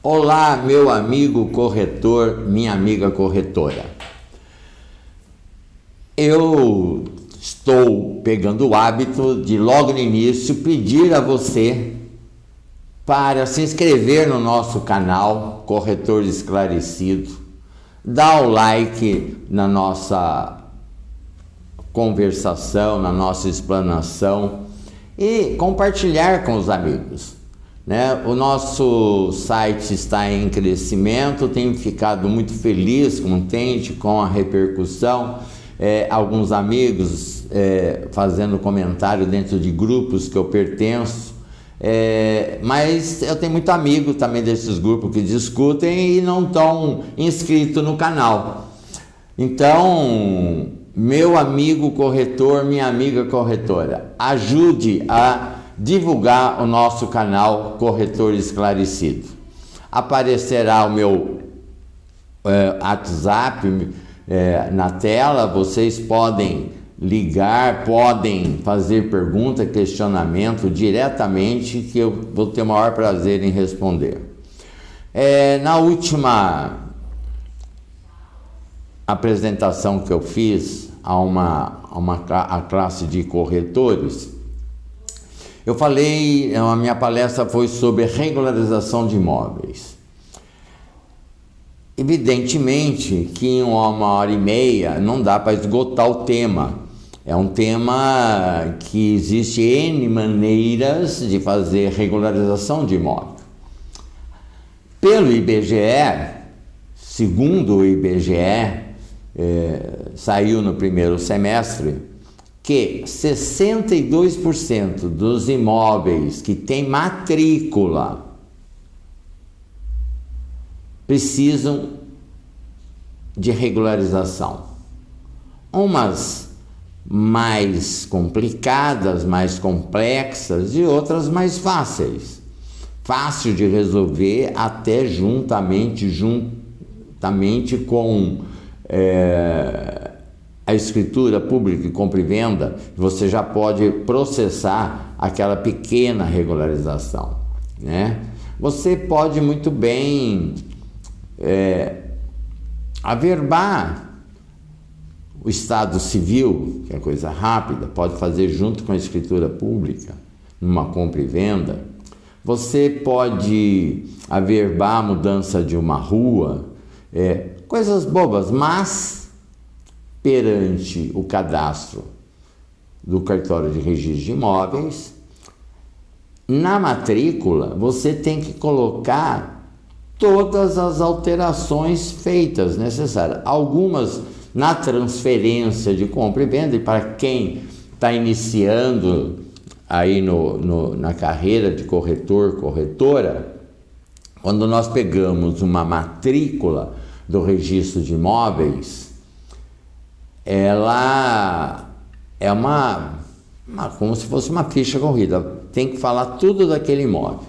Olá, meu amigo corretor, minha amiga corretora. Eu estou pegando o hábito de logo no início pedir a você para se inscrever no nosso canal Corretor Esclarecido, dar o like na nossa conversação, na nossa explanação e compartilhar com os amigos. O nosso site está em crescimento, tenho ficado muito feliz, contente com a repercussão. Alguns amigos fazendo comentário dentro de grupos que eu pertenço, mas eu tenho muito amigo também desses grupos que discutem e não estão inscritos no canal. Então, meu amigo corretor, minha amiga corretora, ajude a divulgar o nosso canal Corretor Esclarecido. Aparecerá o meu WhatsApp na tela, vocês podem ligar, podem fazer pergunta, questionamento diretamente, que eu vou ter o maior prazer em responder. Na última apresentação que eu fiz a classe de corretores, eu falei, a minha palestra foi sobre regularização de imóveis. Evidentemente que em 1h30 não dá para esgotar o tema. É um tema que existe N maneiras de fazer regularização de imóvel. Pelo IBGE, segundo o IBGE, saiu no primeiro semestre, que 62% dos imóveis que têm matrícula precisam de regularização. Umas mais complicadas, mais complexas e outras mais fáceis. Fácil de resolver até juntamente com a escritura pública e compra e venda, você já pode processar aquela pequena regularização, Você pode muito bem averbar o estado civil, que é coisa rápida, pode fazer junto com a escritura pública, numa compra e venda. Você pode averbar a mudança de uma rua, coisas bobas, mas perante o cadastro do cartório de registro de imóveis, na matrícula você tem que colocar todas as alterações feitas necessárias. Algumas na transferência de compra e venda, e para quem está iniciando aí na carreira de corretor, corretora, quando nós pegamos uma matrícula do registro de imóveis, ela é como se fosse uma ficha corrida, tem que falar tudo daquele imóvel.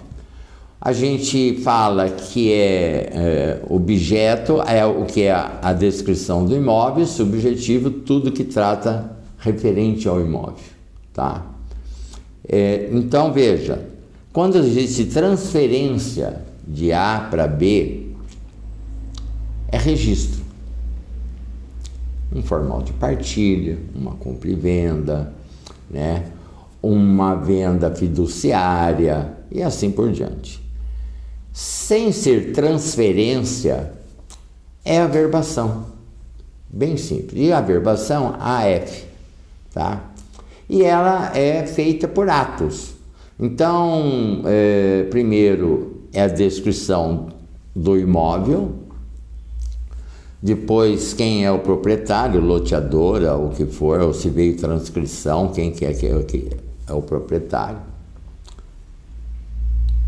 A gente fala que objeto, o que é a descrição do imóvel, subjetivo, tudo que trata referente ao imóvel, tá? Então, veja, quando existe transferência de A para B, é registro. Um formal de partilha, uma compra e venda, uma venda fiduciária e assim por diante. Sem ser transferência, é averbação. Bem simples. E a averbação, AF, tá? E ela é feita por atos. Então, primeiro é a descrição do imóvel, depois quem é o proprietário, loteadora, o que for, ou se veio transcrição, quem que é o proprietário.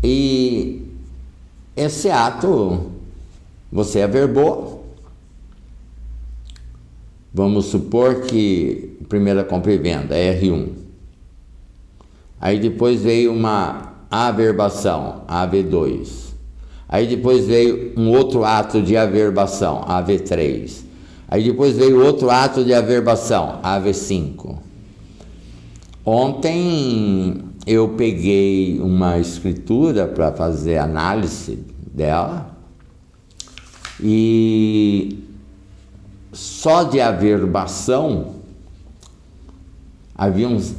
E esse ato você averbou. Vamos supor que primeira compra e venda, R1. Aí depois veio uma averbação, AV2. Aí depois veio um outro ato de averbação, AV3. Aí depois veio outro ato de averbação, AV5. Ontem eu peguei uma escritura para fazer análise dela, e só de averbação havia uns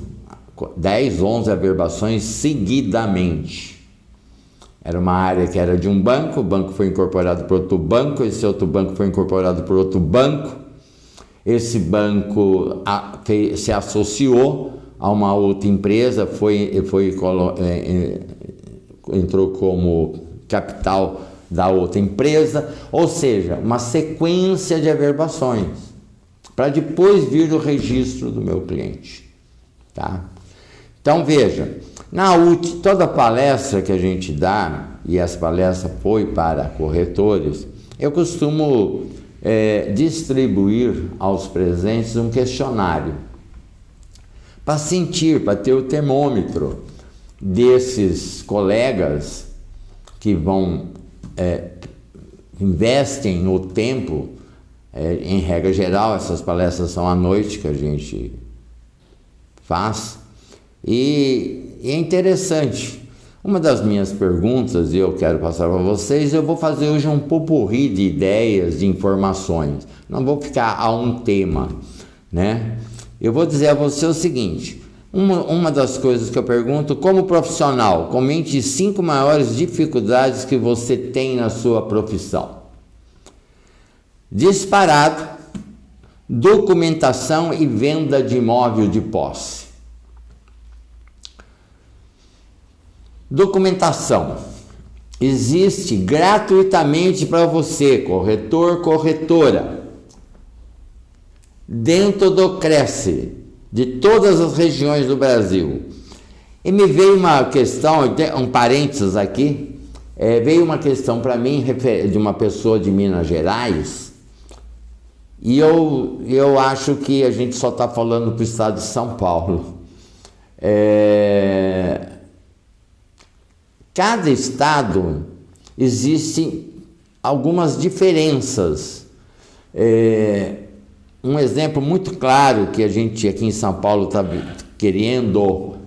10, 11 averbações seguidamente. Era uma área que era de um banco, o banco foi incorporado por outro banco, esse outro banco foi incorporado por outro banco, esse banco se associou a uma outra empresa, entrou como capital da outra empresa, ou seja, uma sequência de averbações, para depois vir o registro do meu cliente, tá? Então veja, toda palestra que a gente dá, e essa palestra foi para corretores, eu costumo distribuir aos presentes um questionário, para sentir, para ter o termômetro desses colegas que investem o tempo, em regra geral, essas palestras são à noite que a gente faz, e é interessante. Uma das minhas perguntas, e eu quero passar para vocês, eu vou fazer hoje um popurrí de ideias, de informações, não vou ficar a um tema, né? Eu vou dizer a você o seguinte: uma das coisas que eu pergunto, como profissional, comente 5 maiores dificuldades que você tem na sua profissão. Disparado, documentação e venda de imóvel de posse. Documentação existe gratuitamente para você, corretor, corretora, dentro do Cresce, de todas as regiões do Brasil. E me veio uma questão, um parênteses aqui, veio uma questão para mim de uma pessoa de Minas Gerais, e eu acho que a gente só está falando para o estado de São Paulo. Cada estado existem algumas diferenças. Um exemplo muito claro que a gente aqui em São Paulo está querendo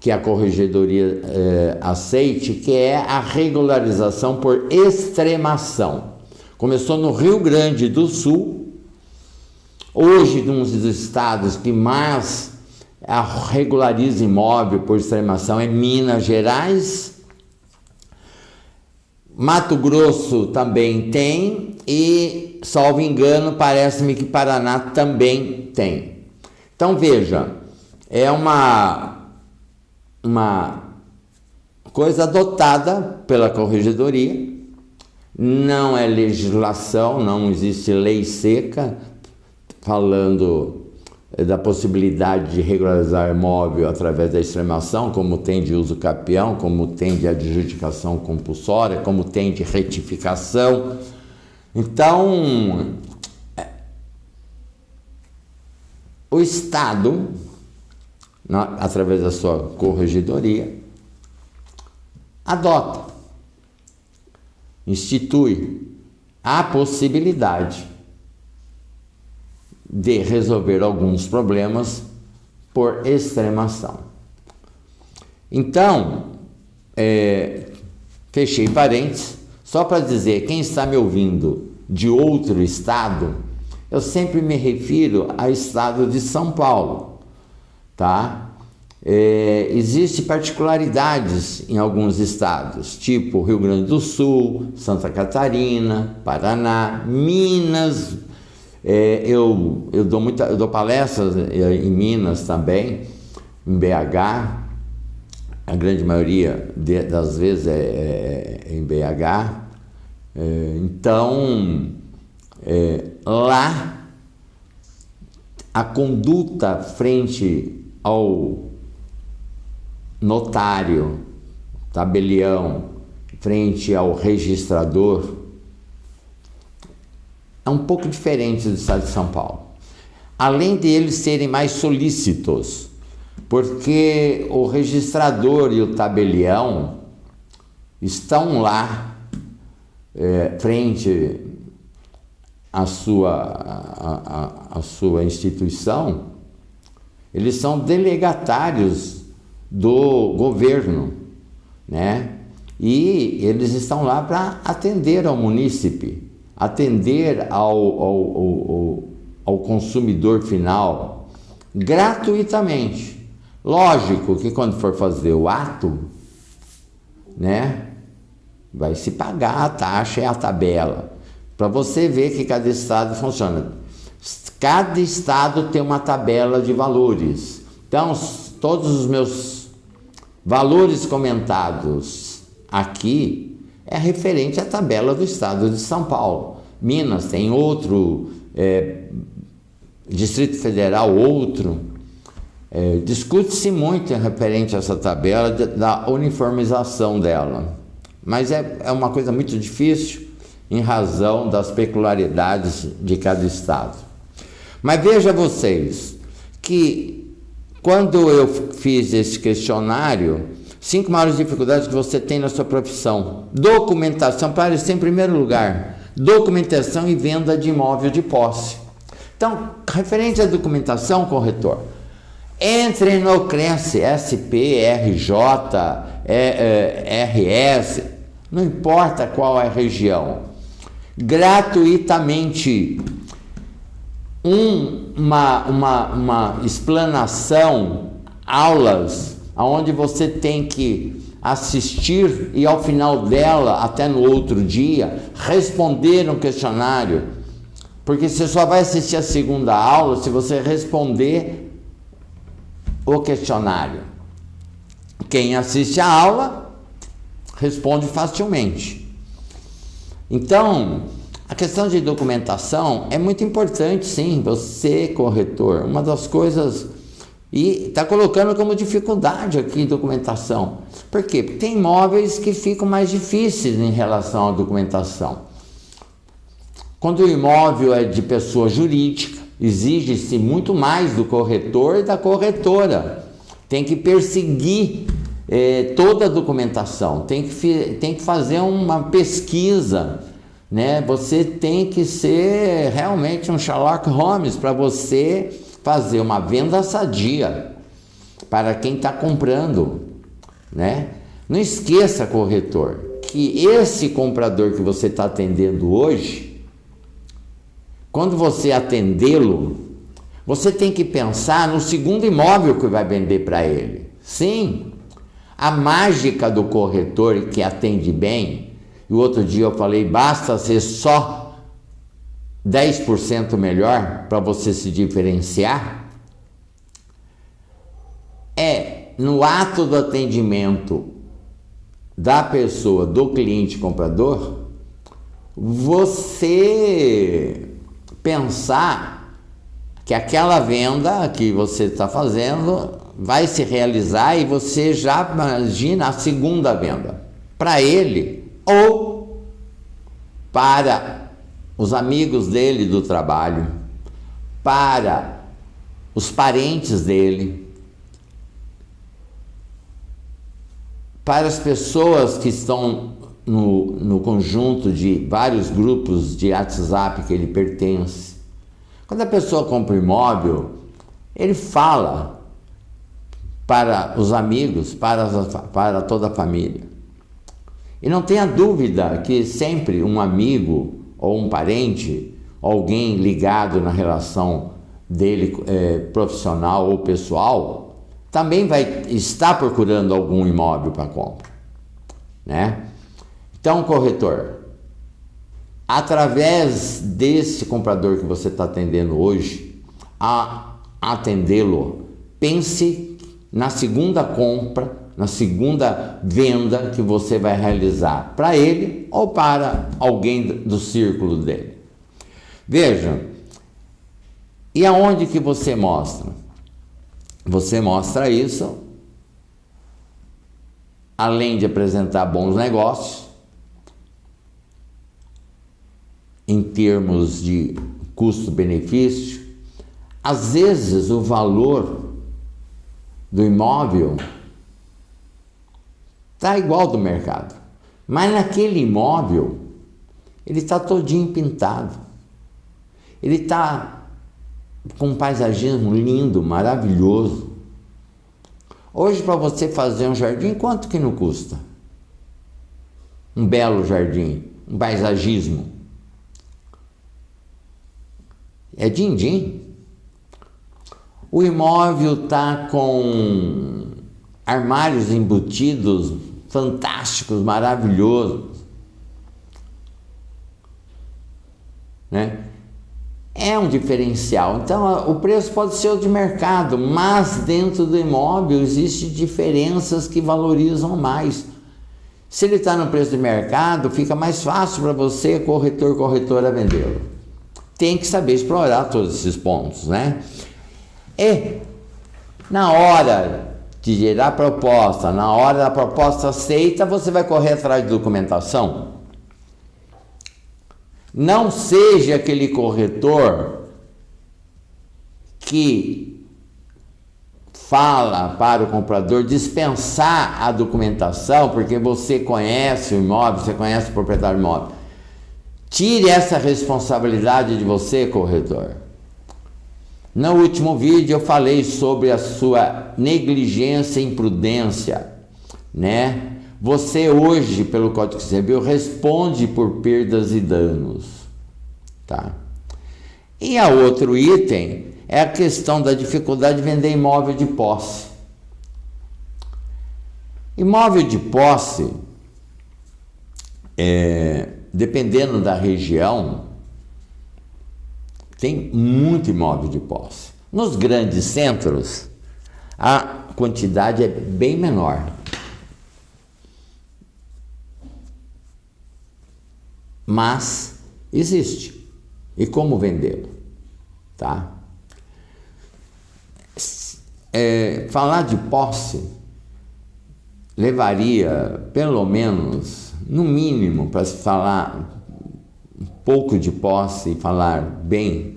que a corregedoria aceite, que é a regularização por extremação. Começou no Rio Grande do Sul, hoje um dos estados que mais regulariza imóvel por extremação é Minas Gerais, Mato Grosso também tem e, salvo engano, parece-me que Paraná também tem. Então veja, é uma coisa adotada pela corregedoria, não é legislação, não existe lei seca falando da possibilidade de regularizar imóvel através da extremação, como tem de uso capião, como tem de adjudicação compulsória, como tem de retificação. Então, o Estado, através da sua corregedoria, adota, institui a possibilidade de resolver alguns problemas por extremação. Então, fechei parênteses, só para dizer, quem está me ouvindo de outro estado, eu sempre me refiro ao estado de São Paulo, tá? Existem particularidades em alguns estados, tipo Rio Grande do Sul, Santa Catarina, Paraná, Minas. Eu dou palestras em Minas também, em BH, a grande maioria das vezes é em BH. Então, lá, a conduta frente ao notário, tabelião, frente ao registrador, é um pouco diferente do estado de São Paulo. Além de eles serem mais solícitos, porque o registrador e o tabelião estão lá, frente à sua instituição, eles são delegatários do governo, né? E eles estão lá para atender ao munícipe, atender ao consumidor final, gratuitamente. Lógico que quando for fazer o ato, né, vai se pagar a taxa e a tabela, para você ver que cada estado funciona. Cada estado tem uma tabela de valores. Então, todos os meus valores comentados aqui é referente à tabela do estado de São Paulo. Minas tem outro, Distrito Federal outro. Discute-se muito referente a essa tabela da uniformização dela, mas é uma coisa muito difícil em razão das peculiaridades de cada estado. Mas veja vocês que quando eu fiz esse questionário, 5 maiores dificuldades que você tem na sua profissão. Documentação, para isso em primeiro lugar, documentação e venda de imóvel de posse. Então, referente à documentação, corretor, entre no Cresce, SP, RJ, RS, não importa qual é a região, gratuitamente uma explanação, aulas, onde você tem que assistir e ao final dela, até no outro dia, responder um questionário, porque você só vai assistir a segunda aula se você responder o questionário. Quem assiste a aula responde facilmente. Então, a questão de documentação é muito importante, sim. Você, corretor, uma das coisas, e está colocando como dificuldade aqui documentação. Por quê? Porque tem imóveis que ficam mais difíceis em relação à documentação. Quando o imóvel é de pessoa jurídica, exige-se muito mais do corretor e da corretora. Tem que perseguir toda a documentação, tem que fazer uma pesquisa, né? Você tem que ser realmente um Sherlock Holmes para você fazer uma venda sadia para quem está comprando, né? Não esqueça, corretor, que esse comprador que você está atendendo hoje, quando você atendê-lo, você tem que pensar no segundo imóvel que vai vender para ele. Sim, a mágica do corretor que atende bem, e o outro dia eu falei, basta ser só 10% melhor para você se diferenciar, é no ato do atendimento da pessoa, do cliente comprador, você pensar que aquela venda que você está fazendo vai se realizar e você já imagina a segunda venda para ele ou para os amigos dele do trabalho, para os parentes dele, para as pessoas que estão no conjunto de vários grupos de WhatsApp que ele pertence. Quando a pessoa compra um imóvel, ele fala para os amigos, para toda a família. E não tenha dúvida que sempre um amigo ou um parente, alguém ligado na relação dele profissional ou pessoal, também vai estar procurando algum imóvel para compra, né? Então, corretor, através desse comprador que você está atendendo hoje, a atendê-lo, pense na segunda compra, na segunda venda que você vai realizar para ele ou para alguém do círculo dele. Veja, e aonde que você mostra? Você mostra isso, além de apresentar bons negócios, em termos de custo-benefício, às vezes o valor do imóvel está igual do mercado, mas naquele imóvel ele está todinho pintado, ele está com um paisagismo lindo, maravilhoso. Hoje, para você fazer um jardim, quanto que não custa? um belo jardim, um paisagismo. É din-din. O imóvel está com armários embutidos fantásticos, maravilhosos, né? É um diferencial. Então, o preço pode ser o de mercado, mas dentro do imóvel existem diferenças que valorizam mais. Se ele está no preço de mercado, fica mais fácil para você, corretora, vendê-lo. Tem que saber explorar todos esses pontos, né? E na hora de gerar proposta, na hora da proposta aceita, você vai correr atrás de documentação. Não seja aquele corretor que fala para o comprador dispensar a documentação porque você conhece o imóvel, você conhece o proprietário do imóvel. Tire essa responsabilidade de você, corretor. No último vídeo eu falei sobre a sua negligência e imprudência, né? Você hoje, pelo Código Civil, responde por perdas e danos, tá? E a outro item é a questão da dificuldade de vender imóvel de posse. Imóvel de posse, dependendo da região, tem muito imóvel de posse. Nos grandes centros, a quantidade é bem menor. Mas existe. E como vendê-lo? Tá? Falar de posse levaria pelo menos, no mínimo, para se falar um pouco de posse e falar bem,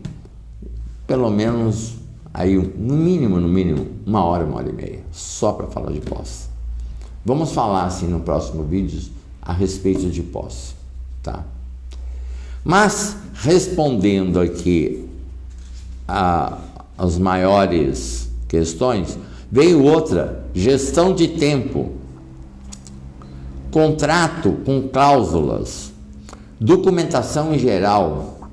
pelo menos aí no mínimo 1 hora e meia, só para falar de posse. Vamos falar assim no próximo vídeo a respeito de posse, tá? Mas respondendo aqui as maiores questões, veio outra: gestão de tempo, contrato com cláusulas, documentação em geral.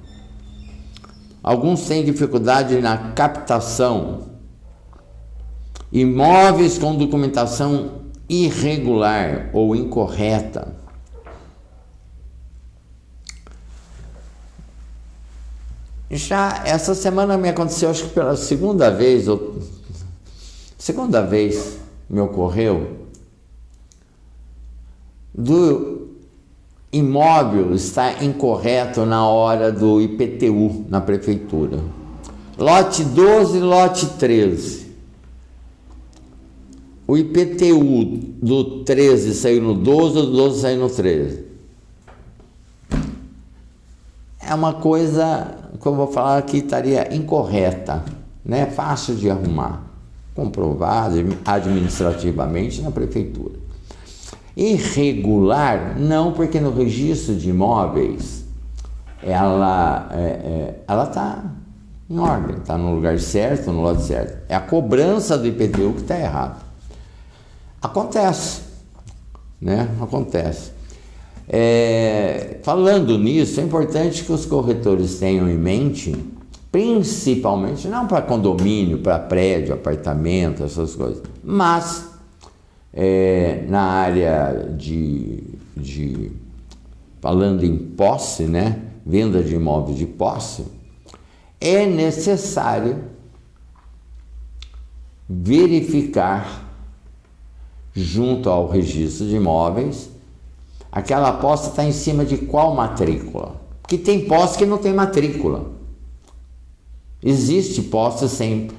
Alguns têm dificuldade na captação, imóveis com documentação irregular ou incorreta. Já essa semana me aconteceu, acho que pela segunda vez me ocorreu do imóvel estar incorreto na hora do IPTU na prefeitura. Lote 12 e lote 13. O IPTU do 13 saiu no 12, do 12 saiu no 13. É uma coisa que eu vou falar que estaria incorreta, né? Fácil de arrumar, comprovado administrativamente na prefeitura. Irregular, não, porque no registro de imóveis ela está em ordem, está no lugar certo, no lote certo. É a cobrança do IPTU que está errado. Acontece, né? Acontece. Falando nisso, é importante que os corretores tenham em mente, principalmente, não para condomínio, para prédio, apartamento, essas coisas, mas na área falando em posse, né, venda de imóvel de posse, é necessário verificar junto ao registro de imóveis aquela posse está em cima de qual matrícula? Porque tem posse que não tem matrícula. Existe posse sem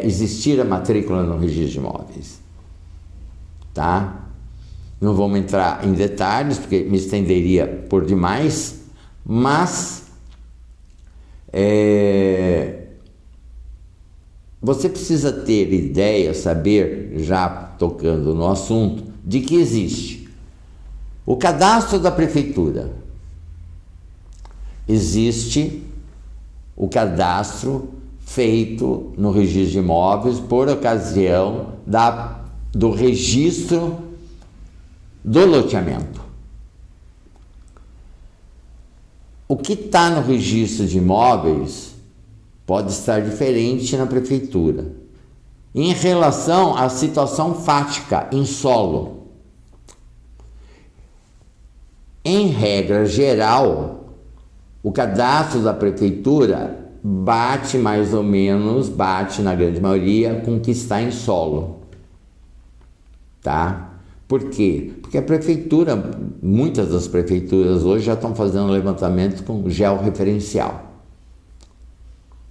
existir a matrícula no registro de imóveis. Tá? Não vamos entrar em detalhes, porque me estenderia por demais, mas você precisa ter ideia, saber, já tocando no assunto, de que existe o cadastro da prefeitura, existe o cadastro feito no registro de imóveis por ocasião do registro do loteamento. o que está no registro de imóveis pode estar diferente na prefeitura. Em relação à situação fática em solo, em regra geral, o cadastro da prefeitura bate mais ou menos, bate na grande maioria com o que está em solo, tá? Por quê? Porque a prefeitura, muitas das prefeituras hoje já estão fazendo levantamento com georreferencial,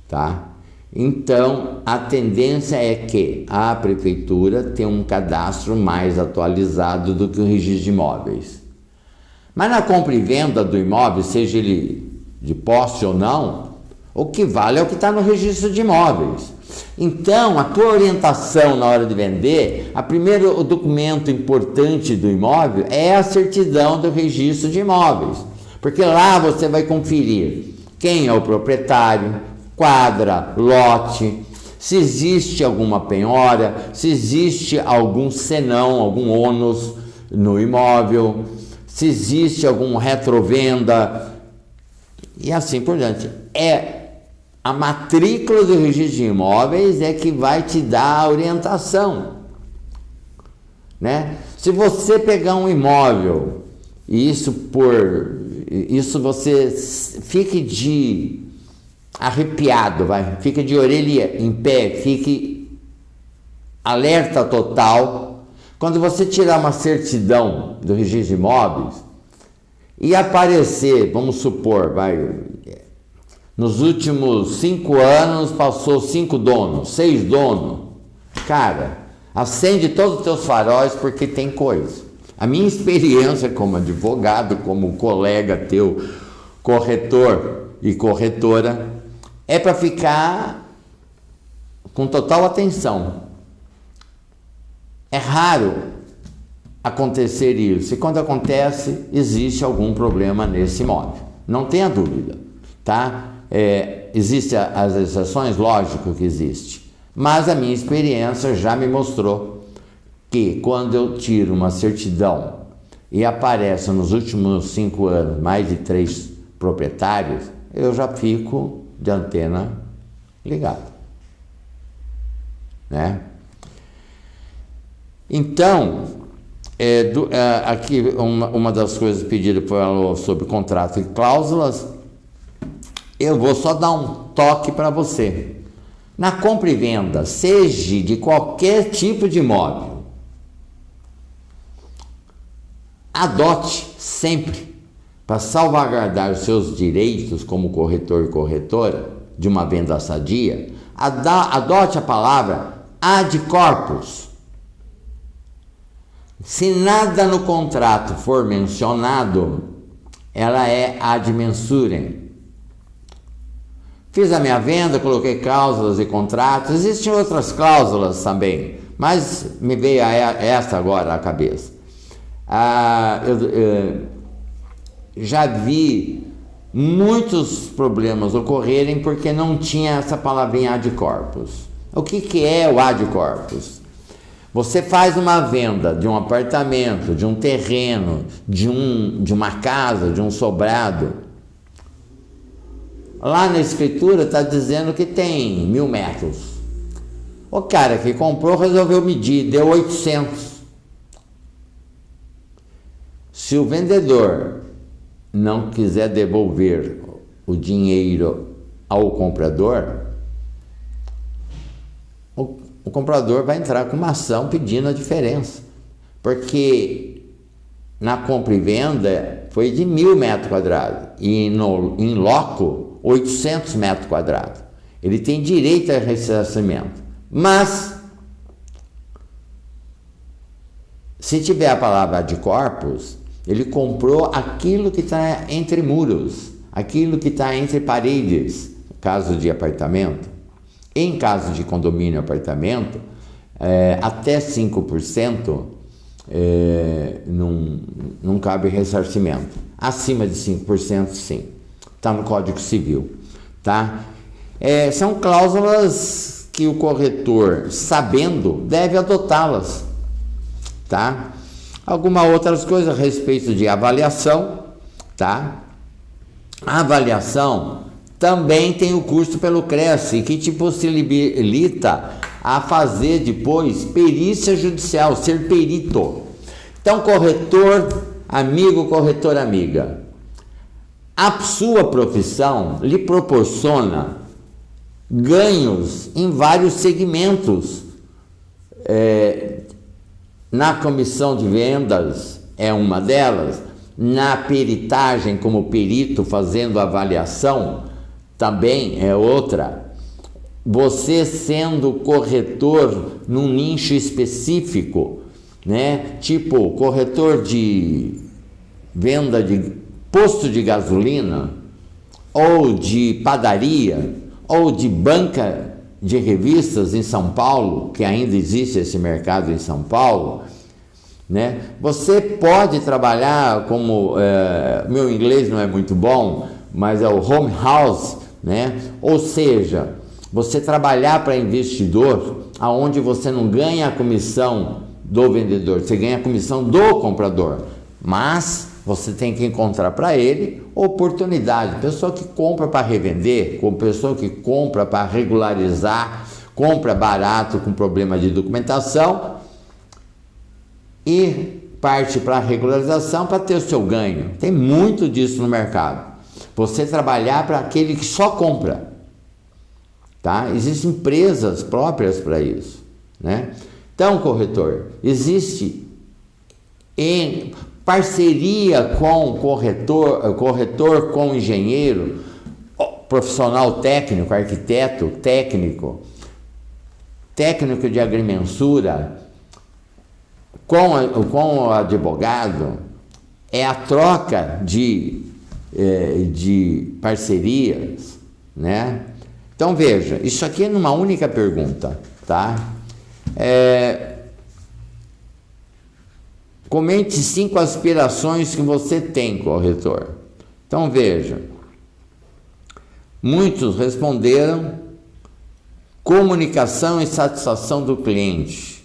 tá? Então, a tendência é que a prefeitura tenha um cadastro mais atualizado do que o registro de imóveis. Mas na compra e venda do imóvel, seja ele de posse ou não, o que vale é o que está no registro de imóveis. Então, a tua orientação na hora de vender, o documento importante do imóvel é a certidão do registro de imóveis. Porque lá você vai conferir quem é o proprietário, quadra, lote, se existe alguma penhora, se existe algum senão, algum ônus no imóvel, se existe algum retrovenda e assim por diante. A matrícula do registro de imóveis é que vai te dar a orientação, né? Se você pegar um imóvel e isso você fique de arrepiado, fique de orelha em pé, fique alerta total, quando você tirar uma certidão do registro de imóveis e aparecer, vamos supor, nos últimos 5 anos passou 5 donos, 6 donos, cara, acende todos os teus faróis porque tem coisa. A minha experiência como advogado, como colega teu, corretor e corretora, é para ficar com total atenção. É raro acontecer isso, e quando acontece, existe algum problema nesse imóvel. Não tenha dúvida, tá? Existem as exceções? Lógico que existe. Mas a minha experiência já me mostrou que quando eu tiro uma certidão e aparece nos últimos 5 anos mais de 3 proprietários, eu já fico de antena ligada, né? Então, aqui uma das coisas pedidas foi sobre contrato e cláusulas. Eu vou só dar um toque para você. Na compra e venda, seja de qualquer tipo de imóvel, adote sempre, para salvaguardar os seus direitos como corretor e corretora de uma venda sadia, adote a palavra ad corpus. Se nada no contrato for mencionado, ela é ad mensurem. Fiz a minha venda, coloquei cláusulas e contratos, existem outras cláusulas também, mas me veio essa agora à cabeça. Eu já vi muitos problemas ocorrerem porque não tinha essa palavrinha ad corpus. O que é o ad corpus? Você faz uma venda de um apartamento, de um terreno, de uma casa, de um sobrado. Lá na escritura está dizendo que tem 1000 metros. O cara que comprou resolveu medir, deu 800. Se o vendedor não quiser devolver o dinheiro ao comprador, o comprador vai entrar com uma ação pedindo a diferença. Porque na compra e venda foi de 1000 metros quadrados e em loco 800 metros quadrados. Ele tem direito a ressarcimento. Mas, se tiver a palavra ad corpus, ele comprou aquilo que está entre muros, aquilo que está entre paredes, caso de apartamento. Em caso de condomínio apartamento, até 5% não cabe ressarcimento. Acima de 5%, sim. Está no Código Civil, tá? São cláusulas que o corretor, sabendo, deve adotá-las, tá? Algumas outras coisas a respeito de avaliação, tá? A avaliação também tem o curso pelo Cresce, que te possibilita a fazer depois perícia judicial, ser perito. Então, corretor amigo, corretora amiga, a sua profissão lhe proporciona ganhos em vários segmentos. Na comissão de vendas é uma delas, na peritagem como perito fazendo avaliação também é outra. Você sendo corretor num nicho específico, né? Tipo corretor de venda de posto de gasolina, ou de padaria, ou de banca de revistas em São Paulo, que ainda existe esse mercado em São Paulo, né? Você pode trabalhar como, meu inglês não é muito bom, mas é o home house, né? Ou seja, você trabalhar para investidor, aonde você não ganha a comissão do vendedor, você ganha a comissão do comprador, mas você tem que encontrar para ele oportunidade. Pessoa que compra para revender, pessoa que compra para regularizar, compra barato com problema de documentação e parte para a regularização para ter o seu ganho. Tem muito disso no mercado. Você trabalhar para aquele que só compra, tá? Existem empresas próprias para isso, né? Então, corretor, existe em parceria com corretor com engenheiro, profissional técnico, arquiteto técnico, técnico de agrimensura, com o advogado, é a troca de parcerias, né? Então veja, isso aqui é numa única pergunta, tá? Comente 5 aspirações que você tem, corretor. Então veja, muitos responderam comunicação e satisfação do cliente,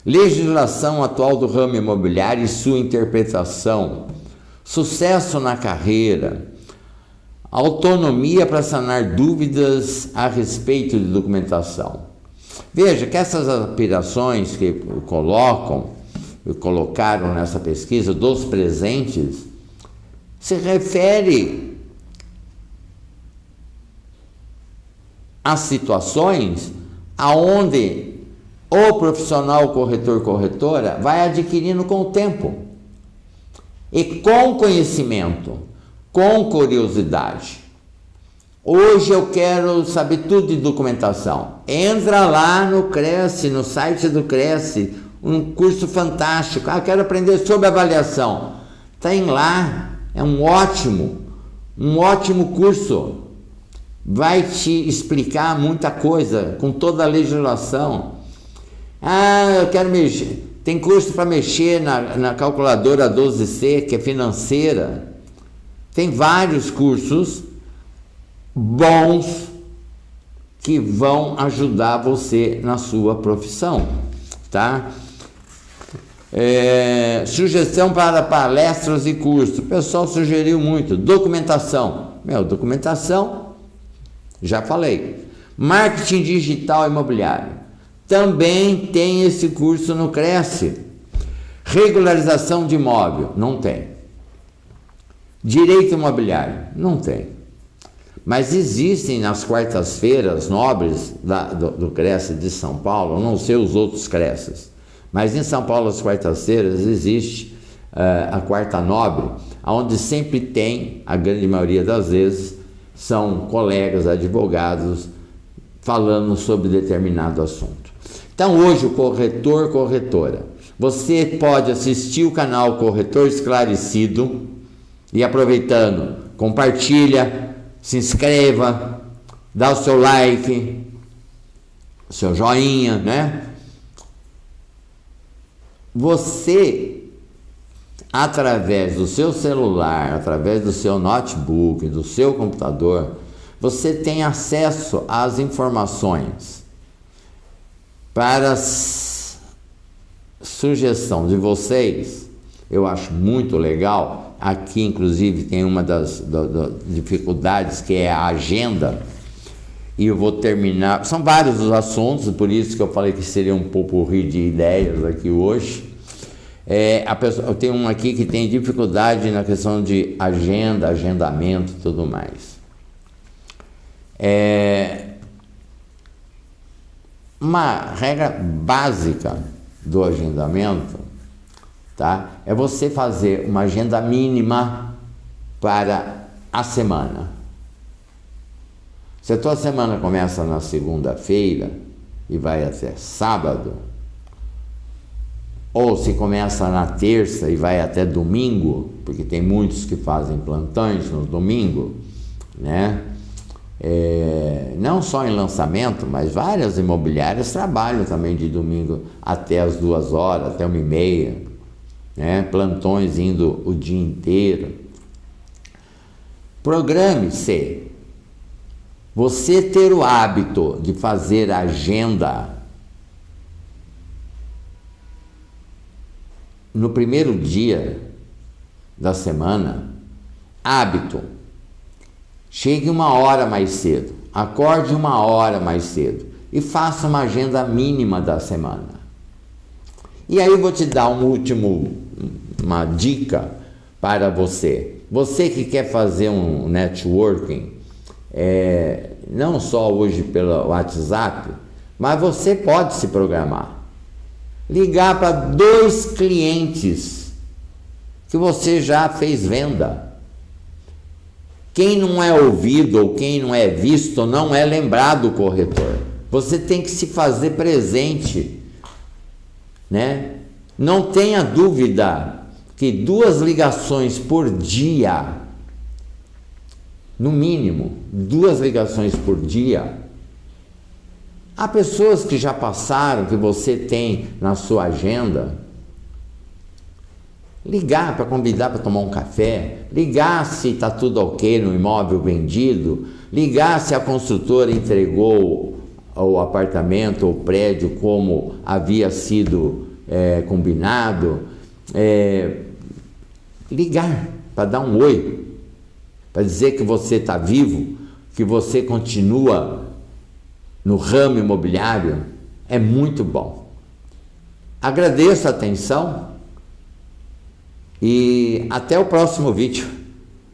legislação atual do ramo imobiliário e sua interpretação, sucesso na carreira, autonomia para sanar dúvidas a respeito de documentação. Veja que essas aspirações que colocaram nessa pesquisa dos presentes se refere a situações aonde o profissional corretor-corretora vai adquirindo com o tempo e com conhecimento, com curiosidade. Hoje eu quero saber tudo de documentação. Entra lá no Cresce, no site do Cresce, um curso fantástico. Quero aprender sobre avaliação. Tem lá, é um ótimo curso. Vai te explicar muita coisa, com toda a legislação. Eu quero mexer. Tem curso para mexer na calculadora 12C, que é financeira. Tem vários cursos bons que vão ajudar você na sua profissão, tá? Sugestão para palestras e cursos. O pessoal sugeriu muito. Documentação. Documentação, já falei. Marketing digital imobiliário. Também tem esse curso no Cresce. Regularização de imóvel. Não tem. Direito imobiliário. Não tem. Mas existem nas quartas-feiras nobres do Cresce de São Paulo, não sei os outros Cresces, mas em São Paulo, as quartas-feiras, existe a quarta nobre, onde sempre tem, a grande maioria das vezes, são colegas advogados falando sobre determinado assunto. Então, hoje, o corretor-corretora, você pode assistir o canal Corretor Esclarecido e, aproveitando, compartilha, se inscreva, dá o seu like, o seu joinha, né? Você, através do seu celular, através do seu notebook, do seu computador, você tem acesso às informações. Para sugestão de vocês, eu acho muito legal aqui inclusive tem uma das dificuldades, que é a agenda, e eu vou terminar, são vários os assuntos, por isso que eu falei que seria um popurrí de ideias aqui hoje. Eu tenho um aqui que tem dificuldade na questão de agenda, agendamento e tudo mais. Uma regra básica do agendamento, tá? É você fazer uma agenda mínima para a semana. Se a tua semana começa na segunda-feira e vai até sábado, ou se começa na terça e vai até domingo, porque tem muitos que fazem plantões no domingo, né? Não só em lançamento, mas várias imobiliárias trabalham também de domingo até as 2 horas, até 1h30, né? Plantões indo o dia inteiro. Programe-se. Você ter o hábito de fazer agenda no primeiro dia da semana, hábito. Chegue 1 hora mais cedo, acorde 1 hora mais cedo e faça uma agenda mínima da semana. E aí eu vou te dar uma dica para você. Você que quer fazer um networking, não só hoje pelo WhatsApp, mas você pode se programar. Ligar para 2 clientes que você já fez venda. Quem não é ouvido ou quem não é visto não é lembrado do corretor. Você tem que se fazer presente, né? Não tenha dúvida que 2 ligações por dia, no mínimo, 2 ligações por dia. Há pessoas que já passaram, que você tem na sua agenda. Ligar para convidar para tomar um café, ligar se está tudo ok no imóvel vendido, ligar se a construtora entregou o apartamento ou prédio como havia sido combinado, ligar para dar um oi, para dizer que você está vivo, que você continua no ramo imobiliário, é muito bom. Agradeço a atenção e até o próximo vídeo.